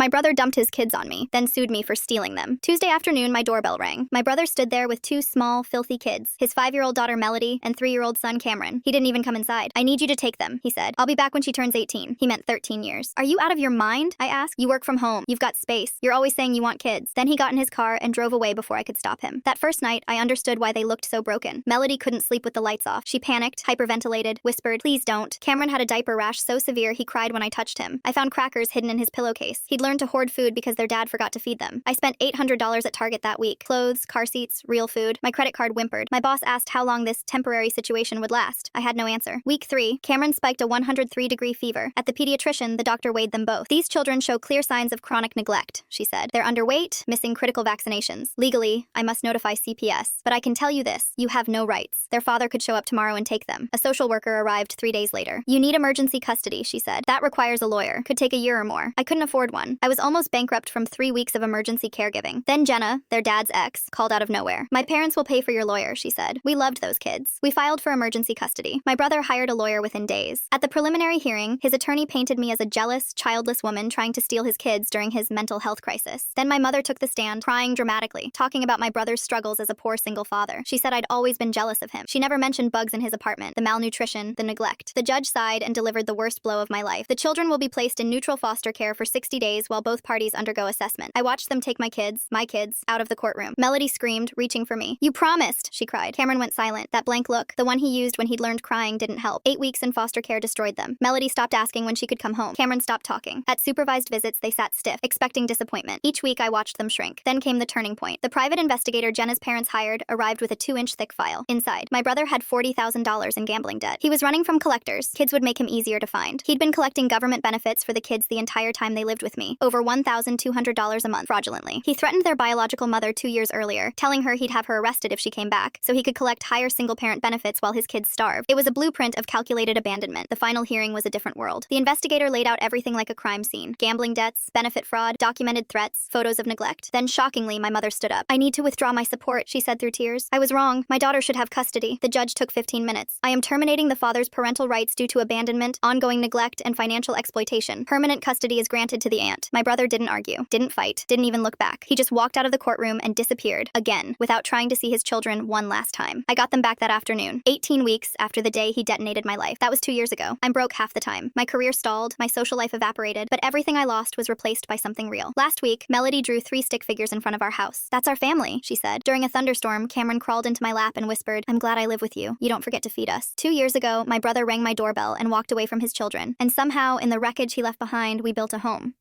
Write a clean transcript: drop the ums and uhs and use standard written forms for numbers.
My brother dumped his kids on me, then sued me for stealing them. Tuesday afternoon, my doorbell rang. My brother stood there with two small, filthy kids, his 5-year-old daughter Melody and 3-year-old son Cameron. He didn't even come inside. I need you to take them, he said. I'll be back when she turns 18. He meant 13 years. Are you out of your mind? I asked. You work from home. You've got space. You're always saying you want kids. Then he got in his car and drove away before I could stop him. That first night, I understood why they looked so broken. Melody couldn't sleep with the lights off. She panicked, hyperventilated, whispered, please don't. Cameron had a diaper rash so severe he cried when I touched him. I found crackers hidden in his pillowcase. He'd learned to hoard food because their dad forgot to feed them. I spent $800 at Target that week. Clothes, car seats, real food. My credit card whimpered. My boss asked how long this temporary situation would last. I had no answer. Week 3, Cameron spiked a 103-degree fever. At the pediatrician, the doctor weighed them both. These children show clear signs of chronic neglect, she said. They're underweight, missing critical vaccinations. Legally, I must notify CPS. But I can tell you this, you have no rights. Their father could show up tomorrow and take them. A social worker arrived 3 days later. You need emergency custody, she said. That requires a lawyer. Could take a year or more. I couldn't afford one. I was almost bankrupt from 3 weeks of emergency caregiving. Then Jenna, their dad's ex, called out of nowhere. My parents will pay for your lawyer, she said. We loved those kids. We filed for emergency custody. My brother hired a lawyer within days. At the preliminary hearing, his attorney painted me as a jealous, childless woman trying to steal his kids during his mental health crisis. Then my mother took the stand, crying dramatically, talking about my brother's struggles as a poor single father. She said I'd always been jealous of him. She never mentioned bugs in his apartment, the malnutrition, the neglect. The judge sighed and delivered the worst blow of my life. The children will be placed in neutral foster care for 60 days while both parties undergo assessment. I watched them take my kids, out of the courtroom. Melody screamed, reaching for me. You promised, she cried. Cameron went silent. That blank look, the one he used when he'd learned crying, didn't help. 8 weeks in foster care destroyed them. Melody stopped asking when she could come home. Cameron stopped talking. At supervised visits, they sat stiff, expecting disappointment. Each week, I watched them shrink. Then came the turning point. The private investigator Jenna's parents hired arrived with a 2-inch thick file. Inside, my brother had $40,000 in gambling debt. He was running from collectors. Kids would make him easier to find. He'd been collecting government benefits for the kids the entire time they lived with me. Over $1,200 a month, fraudulently. He threatened their biological mother 2 years earlier, telling her he'd have her arrested if she came back, so he could collect higher single-parent benefits while his kids starved. It was a blueprint of calculated abandonment. The final hearing was a different world. The investigator laid out everything like a crime scene. Gambling debts, benefit fraud, documented threats, photos of neglect. Then, shockingly, my mother stood up. I need to withdraw my support, she said through tears. I was wrong. My daughter should have custody. The judge took 15 minutes. I am terminating the father's parental rights due to abandonment, ongoing neglect, and financial exploitation. Permanent custody is granted to the aunt. My brother didn't argue, didn't fight, didn't even look back. He just walked out of the courtroom and disappeared, again, without trying to see his children one last time. I got them back that afternoon, 18 weeks after the day he detonated my life. That was 2 years ago. I'm broke half the time. My career stalled, my social life evaporated, but everything I lost was replaced by something real. Last week, Melody drew 3 stick figures in front of our house. That's our family, she said. During a thunderstorm, Cameron crawled into my lap and whispered, I'm glad I live with you. You don't forget to feed us. 2 years ago, my brother rang my doorbell and walked away from his children. And somehow, in the wreckage he left behind, we built a home.